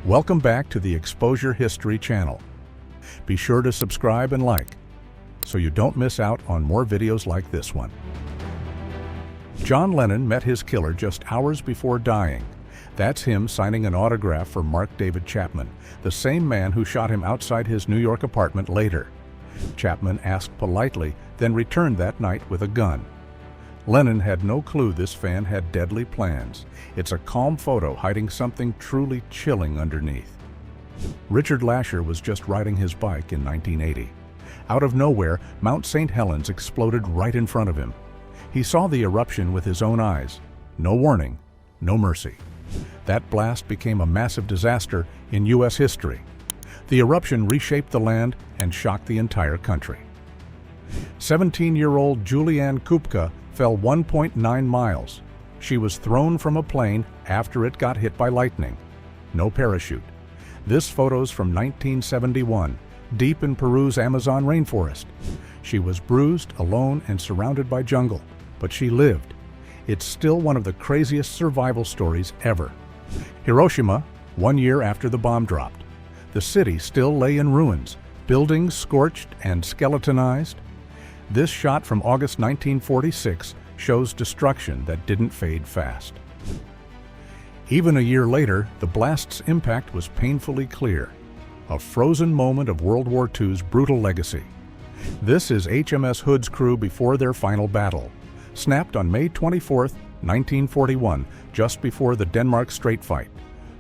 Welcome back to the Exposure History channel. Be sure to subscribe and like, so you don't miss out on more videos like this one. John Lennon met his killer just hours before dying. That's him signing an autograph for Mark David Chapman, the same man who shot him outside his New York apartment later. Chapman asked politely, then returned that night with a gun. Lennon had no clue this fan had deadly plans. It's a calm photo hiding something truly chilling underneath. Richard Lasher was just riding his bike in 1980. Out of nowhere, Mount St. Helens exploded right in front of him. He saw the eruption with his own eyes. No warning, no mercy. That blast became a massive disaster in U.S. history. The eruption reshaped the land and shocked the entire country. 17-year-old Julianne Kupka fell 1.9 miles. She was thrown from a plane after it got hit by lightning. No parachute. This photo's from 1971, deep in Peru's Amazon rainforest. She was bruised, alone, and surrounded by jungle, but she lived. It's still one of the craziest survival stories ever. Hiroshima, 1 year after the bomb dropped. The city still lay in ruins, buildings scorched and skeletonized. This shot from August 1946 shows destruction that didn't fade fast. Even a year later, the blast's impact was painfully clear, a frozen moment of World War II's brutal legacy. This is HMS Hood's crew before their final battle, snapped on May 24, 1941, just before the Denmark Strait fight.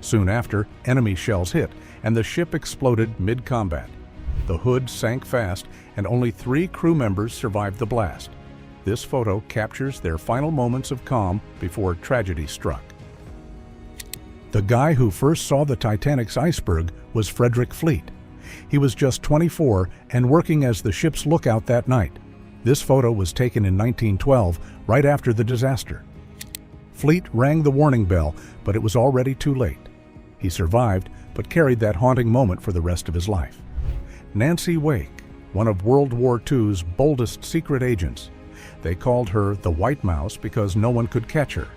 Soon after, enemy shells hit, and the ship exploded mid-combat. The Hood sank fast, and only 3 crew members survived the blast. This photo captures their final moments of calm before tragedy struck. The guy who first saw the Titanic's iceberg was Frederick Fleet. He was just 24 and working as the ship's lookout that night. This photo was taken in 1912, right after the disaster. Fleet rang the warning bell, but it was already too late. He survived, but carried that haunting moment for the rest of his life. Nancy Wake, one of World War II's boldest secret agents. They called her the White Mouse because no one could catch her.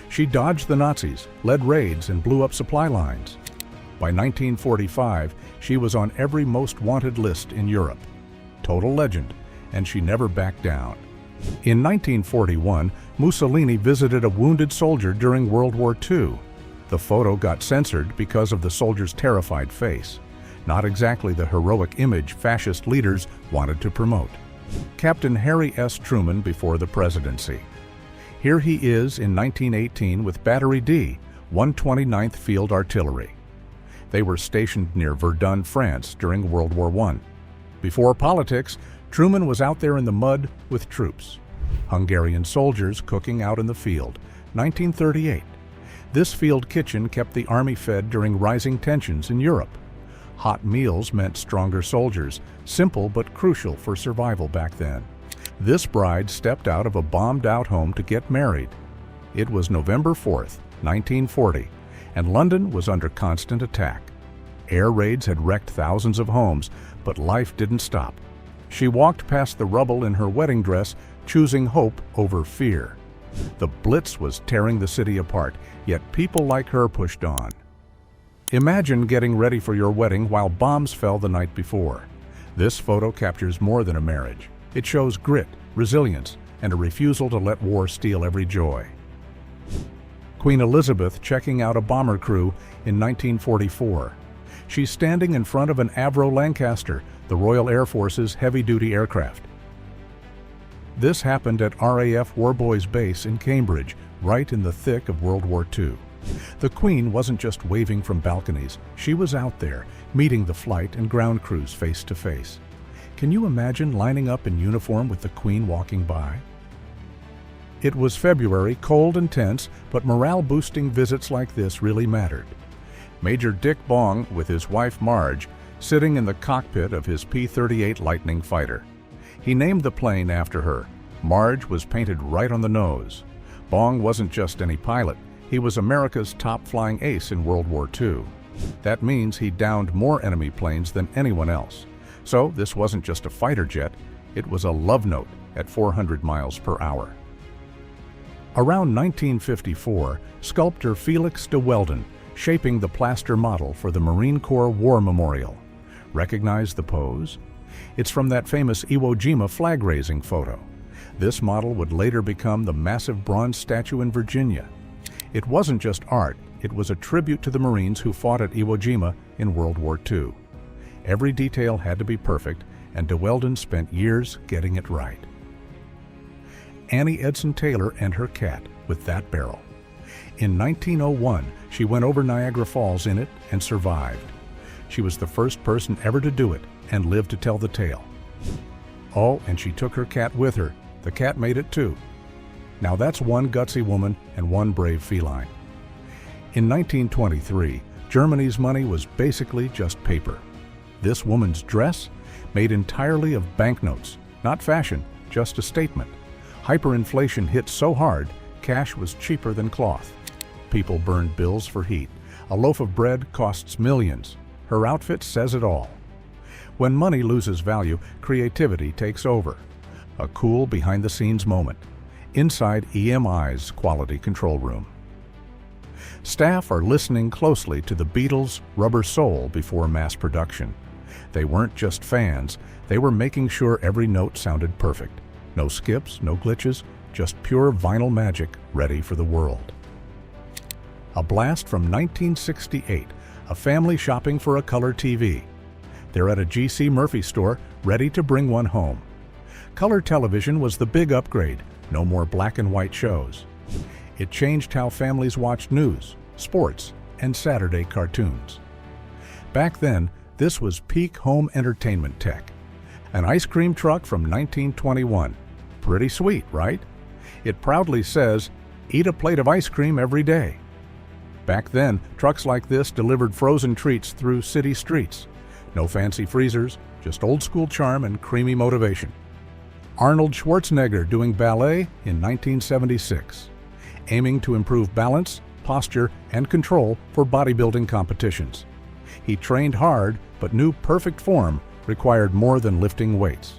She dodged the Nazis, led raids, and blew up supply lines. By 1945, she was on every most wanted list in Europe. Total legend, and she never backed down. In 1941, Mussolini visited a wounded soldier during World War II. The photo got censored because of the soldier's terrified face. Not exactly the heroic image fascist leaders wanted to promote. Captain Harry S. Truman before the presidency. Here he is in 1918 with Battery D, 129th Field Artillery. They were stationed near Verdun, France during World War I. Before politics, Truman was out there in the mud with troops. Hungarian soldiers cooking out in the field, 1938. This field kitchen kept the army fed during rising tensions in Europe. Hot meals meant stronger soldiers, simple but crucial for survival back then. This bride stepped out of a bombed-out home to get married. It was November 4th, 1940, and London was under constant attack. Air raids had wrecked thousands of homes, but life didn't stop. She walked past the rubble in her wedding dress, choosing hope over fear. The Blitz was tearing the city apart, yet people like her pushed on. Imagine getting ready for your wedding while bombs fell the night before. This photo captures more than a marriage. It shows grit, resilience, and a refusal to let war steal every joy. Queen Elizabeth checking out a bomber crew in 1944. She's standing in front of an Avro Lancaster, the Royal Air Force's heavy-duty aircraft. This happened at RAF Warboys Base in Cambridge, right in the thick of World War II. The Queen wasn't just waving from balconies. She was out there, meeting the flight and ground crews face to face. Can you imagine lining up in uniform with the Queen walking by? It was February, cold and tense, but morale-boosting visits like this really mattered. Major Dick Bong, with his wife Marge, sitting in the cockpit of his P-38 Lightning fighter. He named the plane after her. Marge was painted right on the nose. Bong wasn't just any pilot. He was America's top flying ace in World War II. That means he downed more enemy planes than anyone else. So this wasn't just a fighter jet, it was a love note at 400 miles per hour. Around 1954, sculptor Felix de Weldon shaping the plaster model for the Marine Corps War Memorial. Recognize the pose? It's from that famous Iwo Jima flag-raising photo. This model would later become the massive bronze statue in Virginia. It wasn't just art, it was a tribute to the Marines who fought at Iwo Jima in World War II. Every detail had to be perfect, and de Weldon spent years getting it right. Annie Edson Taylor and her cat with that barrel. In 1901, she went over Niagara Falls in it and survived. She was the first person ever to do it and lived to tell the tale. Oh, and she took her cat with her. The cat made it too. Now that's one gutsy woman and one brave feline. In 1923, Germany's money was basically just paper. This woman's dress? Made entirely of banknotes. Not fashion, just a statement. Hyperinflation hit so hard, cash was cheaper than cloth. People burned bills for heat. A loaf of bread costs millions. Her outfit says it all. When money loses value, creativity takes over. A cool behind-the-scenes moment. Inside EMI's quality control room. Staff are listening closely to the Beatles' Rubber Soul before mass production. They weren't just fans, they were making sure every note sounded perfect. No skips, no glitches, just pure vinyl magic ready for the world. A blast from 1968, a family shopping for a color TV. They're at a G.C. Murphy store, ready to bring one home. Color television was the big upgrade, no more black and white shows. It changed how families watched news, sports, and Saturday cartoons. Back then, this was peak home entertainment tech. An ice cream truck from 1921. Pretty sweet, right? It proudly says, "Eat a plate of ice cream every day." Back then, trucks like this delivered frozen treats through city streets. No fancy freezers, just old-school charm and creamy motivation. Arnold Schwarzenegger doing ballet in 1976, aiming to improve balance, posture, and control for bodybuilding competitions. He trained hard, but knew perfect form required more than lifting weights.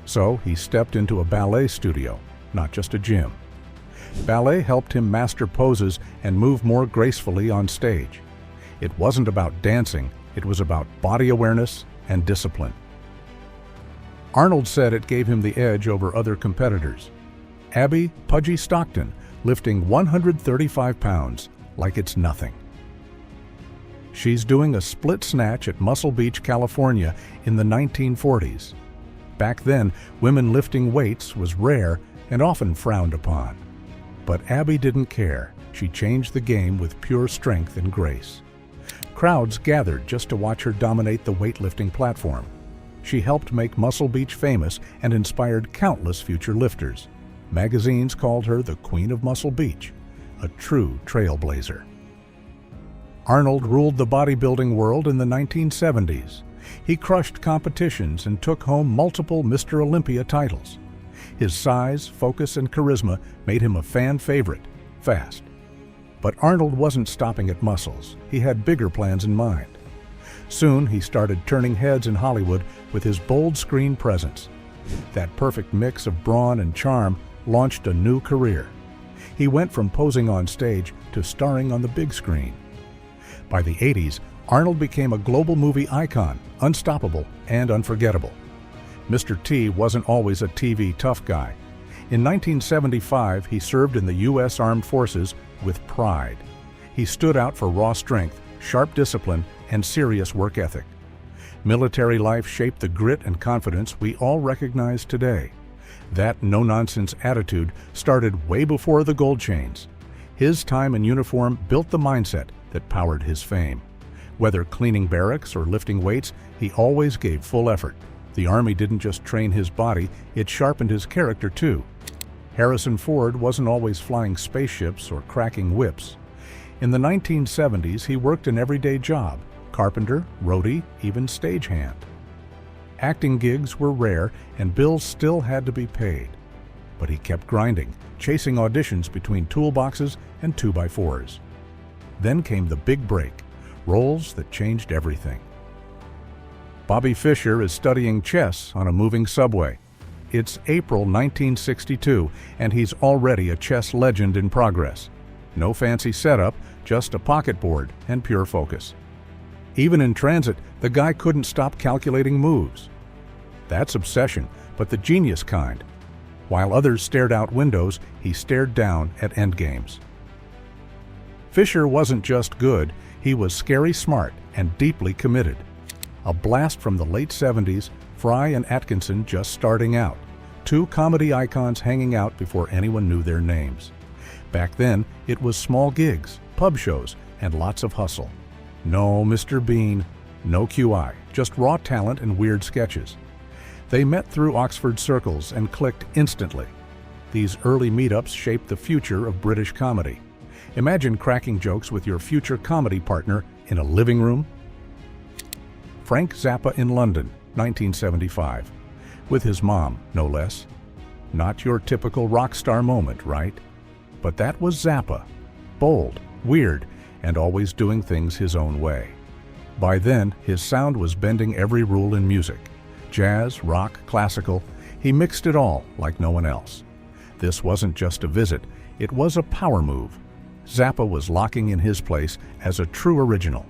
So he stepped into a ballet studio, not just a gym. Ballet helped him master poses and move more gracefully on stage. It wasn't about dancing, it was about body awareness and discipline. Arnold said it gave him the edge over other competitors. Abby "Pudgy" Stockton lifting 135 pounds like it's nothing. She's doing a split snatch at Muscle Beach, California in the 1940s. Back then, women lifting weights was rare and often frowned upon. But Abby didn't care. She changed the game with pure strength and grace. Crowds gathered just to watch her dominate the weightlifting platform. She helped make Muscle Beach famous and inspired countless future lifters. Magazines called her the Queen of Muscle Beach, a true trailblazer. Arnold ruled the bodybuilding world in the 1970s. He crushed competitions and took home multiple Mr. Olympia titles. His size, focus, and charisma made him a fan favorite, fast. But Arnold wasn't stopping at muscles. He had bigger plans in mind. Soon, he started turning heads in Hollywood with his bold screen presence. That perfect mix of brawn and charm launched a new career. He went from posing on stage to starring on the big screen. By the 80s, Arnold became a global movie icon, unstoppable and unforgettable. Mr. T wasn't always a TV tough guy. In 1975, he served in the U.S. Armed Forces with pride. He stood out for raw strength, sharp discipline, and serious work ethic. Military life shaped the grit and confidence we all recognize today. That no-nonsense attitude started way before the gold chains. His time in uniform built the mindset that powered his fame. Whether cleaning barracks or lifting weights, he always gave full effort. The Army didn't just train his body, it sharpened his character too. Harrison Ford wasn't always flying spaceships or cracking whips. In the 1970s, he worked an everyday job: carpenter, roadie, even stagehand. Acting gigs were rare and bills still had to be paid. But he kept grinding, chasing auditions between toolboxes and 2x4s. Then came the big break, roles that changed everything. Bobby Fischer is studying chess on a moving subway. It's April 1962, and he's already a chess legend in progress. No fancy setup, just a pocket board and pure focus. Even in transit, the guy couldn't stop calculating moves. That's obsession, but the genius kind. While others stared out windows, he stared down at endgames. Fisher wasn't just good, he was scary smart and deeply committed. A blast from the late 70s, Fry and Atkinson just starting out. Two comedy icons hanging out before anyone knew their names. Back then, it was small gigs, pub shows, and lots of hustle. No Mr. Bean, no QI, just raw talent and weird sketches. They met through Oxford circles and clicked instantly. These early meetups shaped the future of British comedy. Imagine cracking jokes with your future comedy partner in a living room. Frank Zappa in London, 1975. With his mom, no less. Not your typical rock star moment, right? But that was Zappa. Bold, weird, and always doing things his own way. By then, his sound was bending every rule in music. Jazz, rock, classical, he mixed it all like no one else. This wasn't just a visit, it was a power move. Zappa was locking in his place as a true original.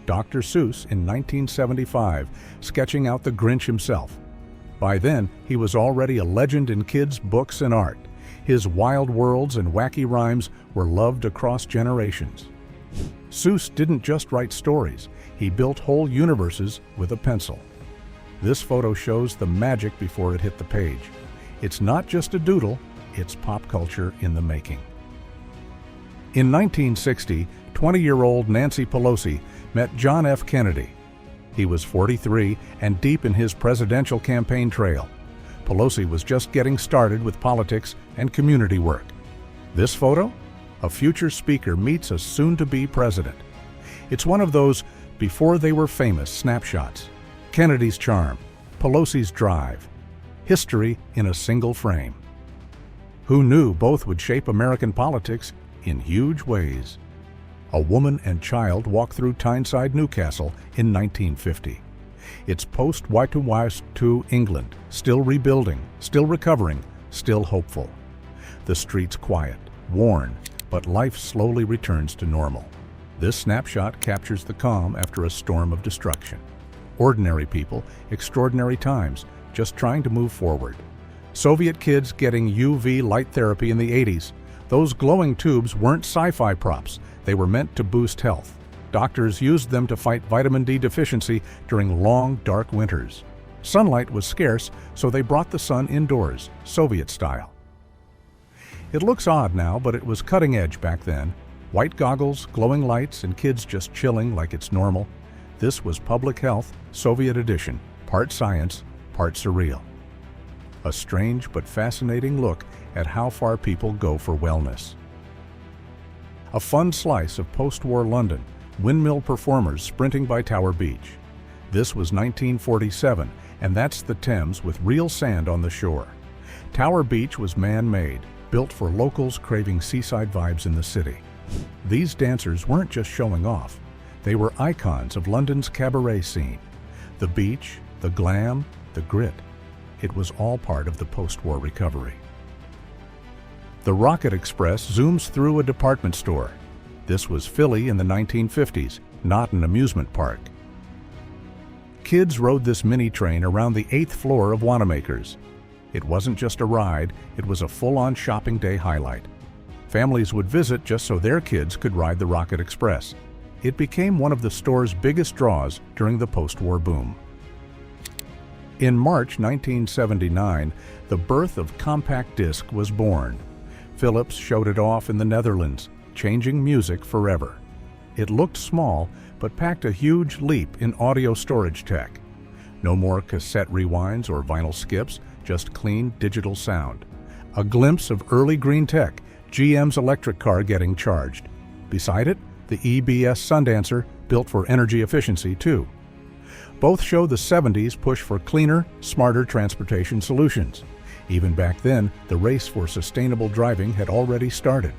Dr. Seuss in 1975, sketching out the Grinch himself. By then, he was already a legend in kids' books and art. His wild worlds and wacky rhymes were loved across generations. Seuss didn't just write stories, he built whole universes with a pencil. This photo shows the magic before it hit the page. It's not just a doodle, it's pop culture in the making. In 1960, 20-year-old Nancy Pelosi met John F. Kennedy. He was 43 and deep in his presidential campaign trail. Pelosi was just getting started with politics and community work. This photo? A future speaker meets a soon-to-be president. It's one of those before-they-were-famous snapshots. Kennedy's charm, Pelosi's drive, history in a single frame. Who knew both would shape American politics in huge ways? A woman and child walk through Tyneside, Newcastle in 1950. It's post-WWII England, still rebuilding, still recovering, still hopeful. The streets quiet, worn, but life slowly returns to normal. This snapshot captures the calm after a storm of destruction. Ordinary people, extraordinary times, just trying to move forward. Soviet kids getting UV light therapy in the 80s. Those glowing tubes weren't sci-fi props, they were meant to boost health. Doctors used them to fight vitamin D deficiency during long, dark winters. Sunlight was scarce, so they brought the sun indoors, Soviet style. It looks odd now, but it was cutting edge back then. White goggles, glowing lights, and kids just chilling like it's normal. This was public health, Soviet edition, part science, part surreal. A strange but fascinating look at how far people go for wellness. A fun slice of post-war London, windmill performers sprinting by Tower Beach. This was 1947, and that's the Thames with real sand on the shore. Tower Beach was man-made, built for locals craving seaside vibes in the city. These dancers weren't just showing off. They were icons of London's cabaret scene. The beach, the glam, the grit. It was all part of the post-war recovery. The Rocket Express zooms through a department store. This was Philly in the 1950s, not an amusement park. Kids rode this mini train around the 8th floor of Wanamaker's. It wasn't just a ride, it was a full-on shopping day highlight. Families would visit just so their kids could ride the Rocket Express. It became one of the store's biggest draws during the post-war boom. In March 1979, the birth of compact disc was born. Philips showed it off in the Netherlands, changing music forever. It looked small, but packed a huge leap in audio storage tech. No more cassette rewinds or vinyl skips, just clean digital sound. A glimpse of early green tech, GM's electric car getting charged. Beside it, the EBS Sundancer, built for energy efficiency too. Both show the 70s push for cleaner, smarter transportation solutions. Even back then, the race for sustainable driving had already started.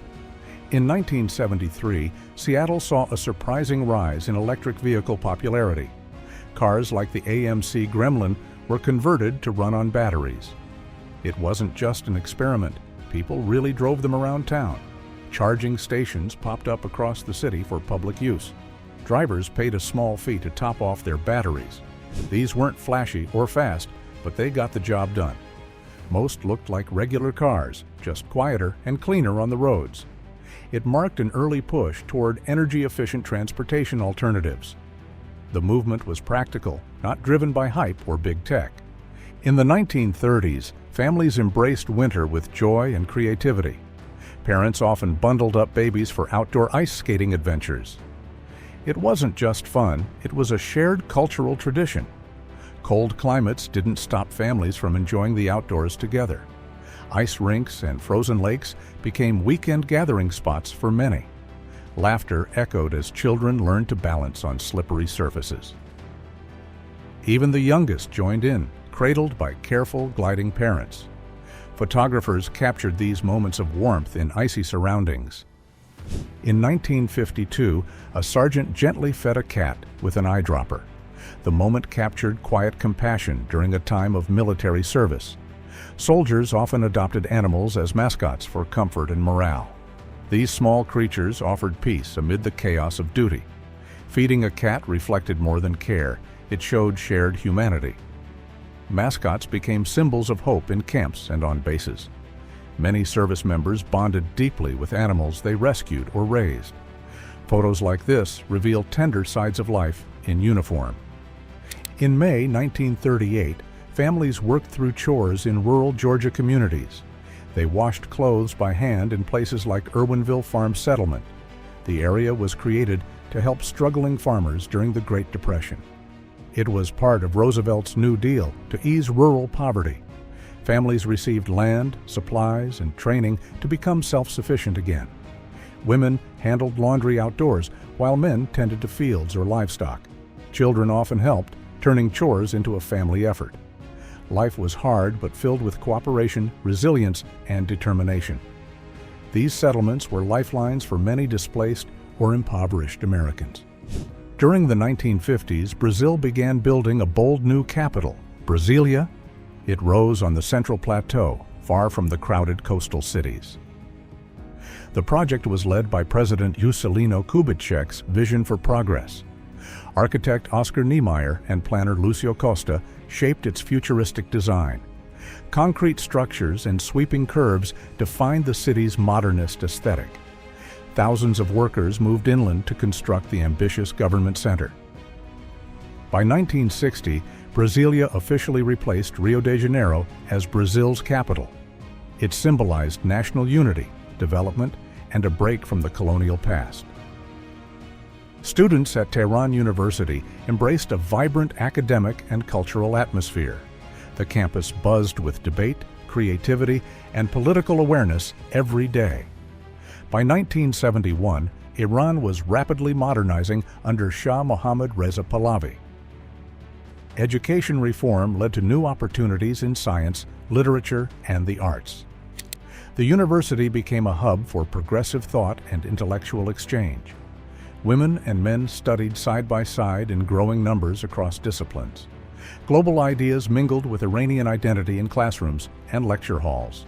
In 1973, Seattle saw a surprising rise in electric vehicle popularity. Cars like the AMC Gremlin were converted to run on batteries. It wasn't just an experiment. People really drove them around town. Charging stations popped up across the city for public use. Drivers paid a small fee to top off their batteries. These weren't flashy or fast, but they got the job done. Most looked like regular cars, just quieter and cleaner on the roads. It marked an early push toward energy-efficient transportation alternatives. The movement was practical, not driven by hype or big tech. In the 1930s, families embraced winter with joy and creativity. Parents often bundled up babies for outdoor ice skating adventures. It wasn't just fun, it was a shared cultural tradition. Cold climates didn't stop families from enjoying the outdoors together. Ice rinks and frozen lakes became weekend gathering spots for many. Laughter echoed as children learned to balance on slippery surfaces. Even the youngest joined in, cradled by careful, gliding parents. Photographers captured these moments of warmth in icy surroundings. In 1952, a sergeant gently fed a cat with an eyedropper. The moment captured quiet compassion during a time of military service. Soldiers often adopted animals as mascots for comfort and morale. These small creatures offered peace amid the chaos of duty. Feeding a cat reflected more than care, it showed shared humanity. Mascots became symbols of hope in camps and on bases. Many service members bonded deeply with animals they rescued or raised. Photos like this reveal tender sides of life in uniform. In May 1938, families worked through chores in rural Georgia communities. They washed clothes by hand in places like Irwinville Farm Settlement. The area was created to help struggling farmers during the Great Depression. It was part of Roosevelt's New Deal to ease rural poverty. Families received land, supplies, and training to become self-sufficient again. Women handled laundry outdoors, while men tended to fields or livestock. Children often helped, turning chores into a family effort. Life was hard but filled with cooperation, resilience, and determination. These settlements were lifelines for many displaced or impoverished Americans. During the 1950s, Brazil began building a bold new capital, Brasilia. It rose on the Central Plateau, far from the crowded coastal cities. The project was led by President Juscelino Kubitschek's vision for progress. Architect Oscar Niemeyer and planner Lucio Costa shaped its futuristic design. Concrete structures and sweeping curves defined the city's modernist aesthetic. Thousands of workers moved inland to construct the ambitious government center. By 1960, Brasilia officially replaced Rio de Janeiro as Brazil's capital. It symbolized national unity, development, and a break from the colonial past. Students at Tehran University embraced a vibrant academic and cultural atmosphere. The campus buzzed with debate, creativity, and political awareness every day. By 1971, Iran was rapidly modernizing under Shah Mohammad Reza Pahlavi. Education reform led to new opportunities in science, literature, and the arts. The university became a hub for progressive thought and intellectual exchange. Women and men studied side by side in growing numbers across disciplines. Global ideas mingled with Iranian identity in classrooms and lecture halls.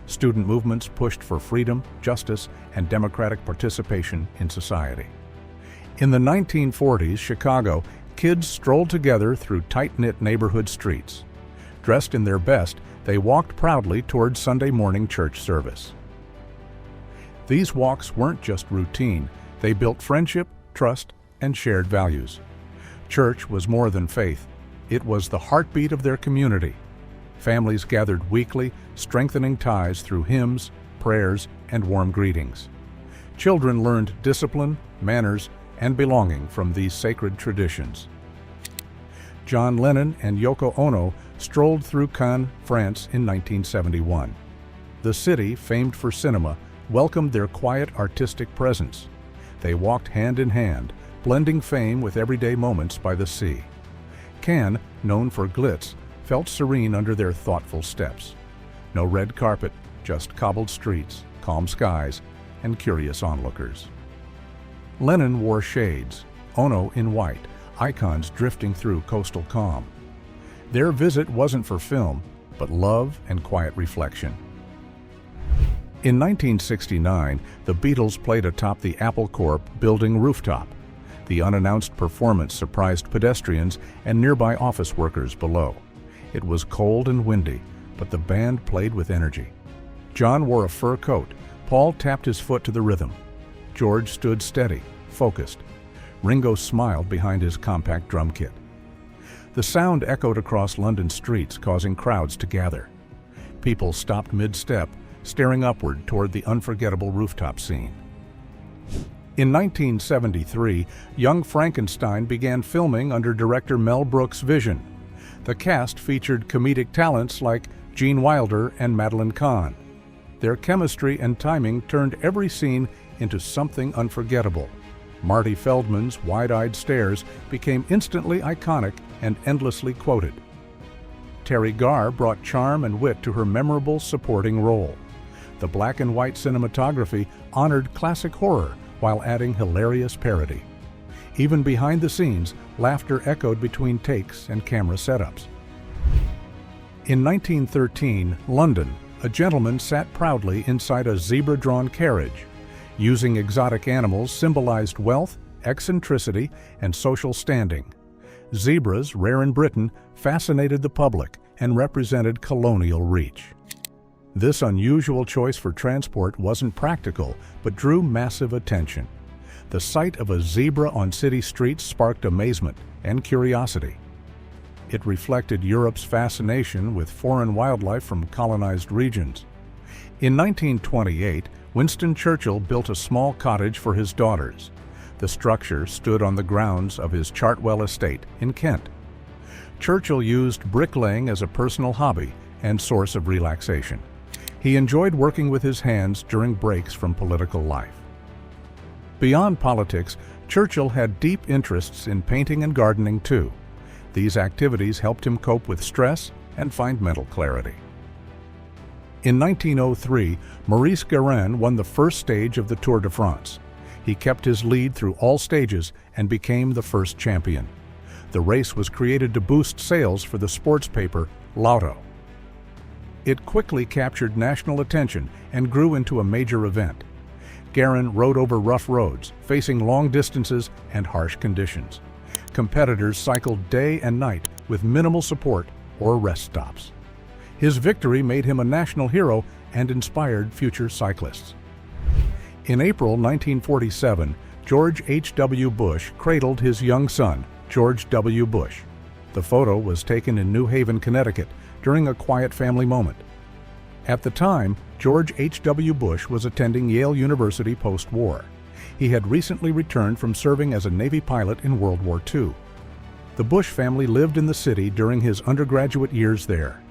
Student movements pushed for freedom, justice, and democratic participation in society. In the 1940s, Chicago, kids strolled together through tight-knit neighborhood streets. Dressed in their best, they walked proudly toward Sunday morning church service. These walks weren't just routine, they built friendship, trust, and shared values. Church was more than faith, it was the heartbeat of their community. Families gathered weekly, strengthening ties through hymns, prayers, and warm greetings. Children learned discipline, manners, and belonging from these sacred traditions. John Lennon and Yoko Ono strolled through Cannes, France in 1971. The city, famed for cinema, welcomed their quiet artistic presence. They walked hand in hand, blending fame with everyday moments by the sea. Cannes, known for glitz, felt serene under their thoughtful steps. No red carpet, just cobbled streets, calm skies, and curious onlookers. Lennon wore shades, Ono in white, icons drifting through coastal calm. Their visit wasn't for film, but love and quiet reflection. In 1969, the Beatles played atop the Apple Corp building rooftop. The unannounced performance surprised pedestrians and nearby office workers below. It was cold and windy, but the band played with energy. John wore a fur coat. Paul tapped his foot to the rhythm. George stood steady, focused. Ringo smiled behind his compact drum kit. The sound echoed across London streets, causing crowds to gather. People stopped mid-step, staring upward toward the unforgettable rooftop scene. In 1973, Young Frankenstein began filming under director Mel Brooks' vision. The cast featured comedic talents like Gene Wilder and Madeline Kahn. Their chemistry and timing turned every scene into something unforgettable. Marty Feldman's wide-eyed stares became instantly iconic and endlessly quoted. Terry Garr brought charm and wit to her memorable supporting role. The black and white cinematography honored classic horror while adding hilarious parody. Even behind the scenes, laughter echoed between takes and camera setups. In 1913, London, a gentleman sat proudly inside a zebra-drawn carriage. Using exotic animals symbolized wealth, eccentricity, and social standing. Zebras, rare in Britain, fascinated the public and represented colonial reach. This unusual choice for transport wasn't practical, but drew massive attention. The sight of a zebra on city streets sparked amazement and curiosity. It reflected Europe's fascination with foreign wildlife from colonized regions. In 1928, Winston Churchill built a small cottage for his daughters. The structure stood on the grounds of his Chartwell estate in Kent. Churchill used bricklaying as a personal hobby and source of relaxation. He enjoyed working with his hands during breaks from political life. Beyond politics, Churchill had deep interests in painting and gardening too. These activities helped him cope with stress and find mental clarity. In 1903, Maurice Guérin won the first stage of the Tour de France. He kept his lead through all stages and became the first champion. The race was created to boost sales for the sports paper Lotto. It quickly captured national attention and grew into a major event. Guérin rode over rough roads, facing long distances and harsh conditions. Competitors cycled day and night with minimal support or rest stops. His victory made him a national hero and inspired future cyclists. In April 1947, George H.W. Bush cradled his young son, George W. Bush. The photo was taken in New Haven, Connecticut, during a quiet family moment. At the time, George H.W. Bush was attending Yale University post-war. He had recently returned from serving as a Navy pilot in World War II. The Bush family lived in the city during his undergraduate years there.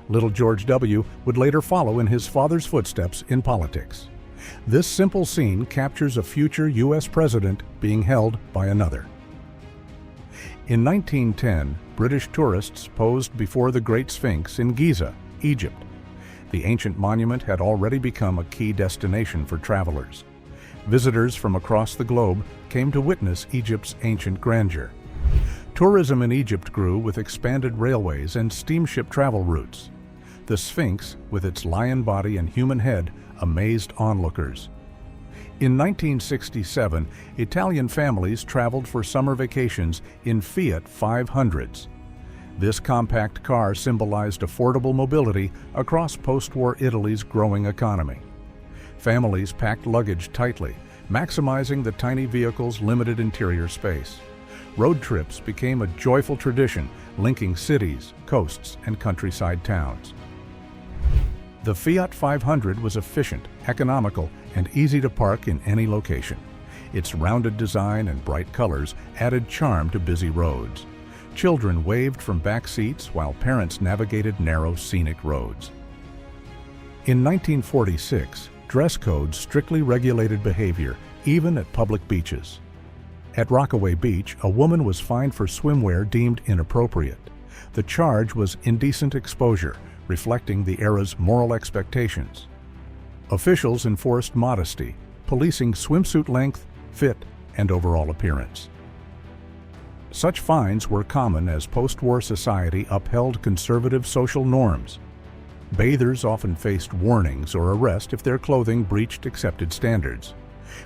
Little George W. would later follow in his father's footsteps in politics. This simple scene captures a future U.S. president being held by another. In 1910, British tourists posed before the Great Sphinx in Giza, Egypt. The ancient monument had already become a key destination for travelers. Visitors from across the globe came to witness Egypt's ancient grandeur. Tourism in Egypt grew with expanded railways and steamship travel routes. The Sphinx, with its lion body and human head, amazed onlookers. In 1967, Italian families traveled for summer vacations in Fiat 500s. This compact car symbolized affordable mobility across post-war Italy's growing economy. Families packed luggage tightly, maximizing the tiny vehicle's limited interior space. Road trips became a joyful tradition, linking cities, coasts, and countryside towns. The Fiat 500 was efficient, economical, and easy to park in any location. Its rounded design and bright colors added charm to busy roads. Children waved from back seats while parents navigated narrow, scenic roads. In 1946, dress codes strictly regulated behavior, even at public beaches. At Rockaway Beach, a woman was fined for swimwear deemed inappropriate. The charge was indecent exposure, reflecting the era's moral expectations. Officials enforced modesty, policing swimsuit length, fit, and overall appearance. Such fines were common as post-war society upheld conservative social norms. Bathers often faced warnings or arrest if their clothing breached accepted standards.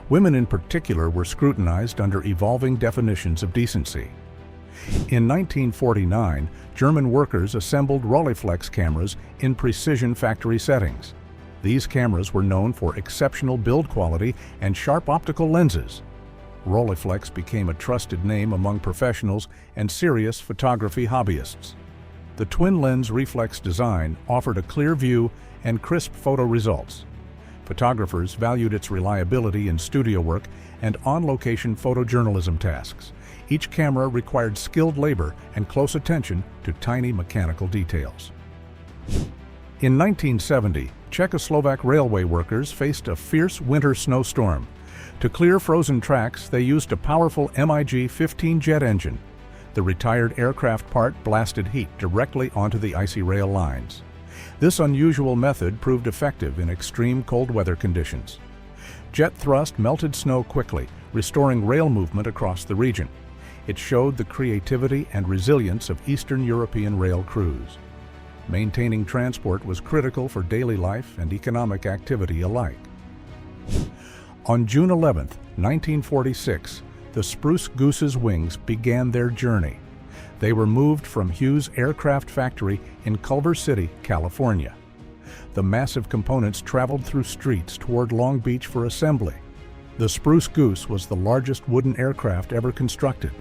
Women in particular were scrutinized under evolving definitions of decency. In 1949, German workers assembled Rolleiflex cameras in precision factory settings. These cameras were known for exceptional build quality and sharp optical lenses. Rolleiflex became a trusted name among professionals and serious photography hobbyists. The twin-lens reflex design offered a clear view and crisp photo results. Photographers valued its reliability in studio work and on-location photojournalism tasks. Each camera required skilled labor and close attention to tiny mechanical details. In 1970, Czechoslovak railway workers faced a fierce winter snowstorm. To clear frozen tracks, they used a powerful MiG-15 jet engine. The retired aircraft part blasted heat directly onto the icy rail lines. This unusual method proved effective in extreme cold weather conditions. Jet thrust melted snow quickly, restoring rail movement across the region. It showed the creativity and resilience of Eastern European rail crews. Maintaining transport was critical for daily life and economic activity alike. On June 11, 1946, the Spruce Goose's wings began their journey. They were moved from Hughes Aircraft Factory in Culver City, California. The massive components traveled through streets toward Long Beach for assembly. The Spruce Goose was the largest wooden aircraft ever constructed.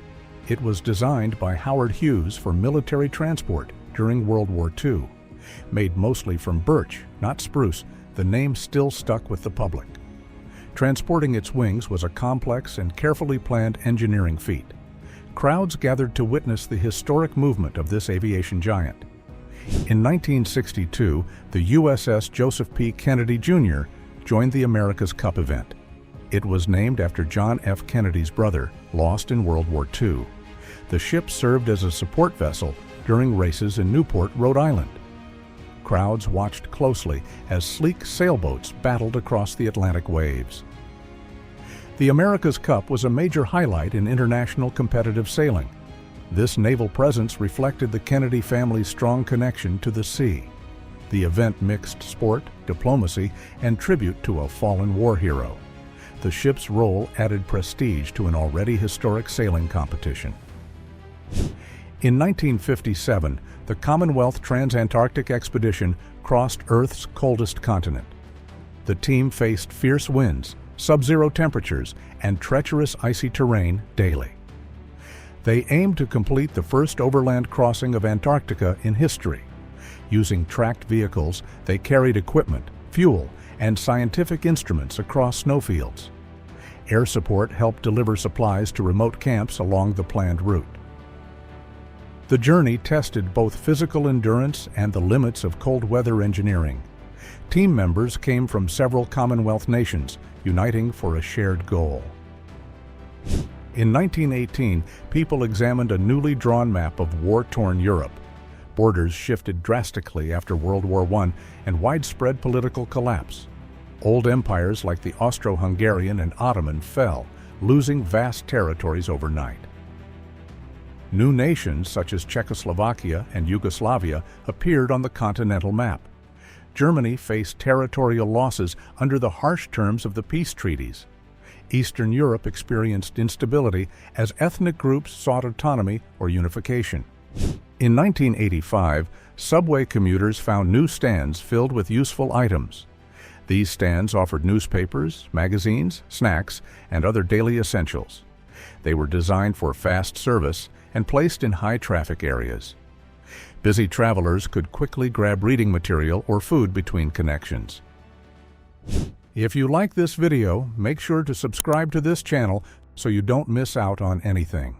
It was designed by Howard Hughes for military transport during World War II. Made mostly from birch, not spruce, the name still stuck with the public. Transporting its wings was a complex and carefully planned engineering feat. Crowds gathered to witness the historic movement of this aviation giant. In 1962, the USS Joseph P. Kennedy, Jr. joined the America's Cup event. It was named after John F. Kennedy's brother, lost in World War II. The ship served as a support vessel during races in Newport, Rhode Island. Crowds watched closely as sleek sailboats battled across the Atlantic waves. The America's Cup was a major highlight in international competitive sailing. This naval presence reflected the Kennedy family's strong connection to the sea. The event mixed sport, diplomacy, and tribute to a fallen war hero. The ship's role added prestige to an already historic sailing competition. In 1957, the Commonwealth Transantarctic Expedition crossed Earth's coldest continent. The team faced fierce winds, sub-zero temperatures, and treacherous icy terrain daily. They aimed to complete the first overland crossing of Antarctica in history. Using tracked vehicles, they carried equipment, fuel, and scientific instruments across snowfields. Air support helped deliver supplies to remote camps along the planned route. The journey tested both physical endurance and the limits of cold weather engineering. Team members came from several Commonwealth nations, uniting for a shared goal. In 1918, people examined a newly drawn map of war-torn Europe. Borders shifted drastically after World War I and widespread political collapse. Old empires like the Austro-Hungarian and Ottoman fell, losing vast territories overnight. New nations such as Czechoslovakia and Yugoslavia appeared on the continental map. Germany faced territorial losses under the harsh terms of the peace treaties. Eastern Europe experienced instability as ethnic groups sought autonomy or unification. In 1985, subway commuters found new stands filled with useful items. These stands offered newspapers, magazines, snacks, and other daily essentials. They were designed for fast service and placed in high-traffic areas. Busy travelers could quickly grab reading material or food between connections. If you like this video, make sure to subscribe to this channel so you don't miss out on anything.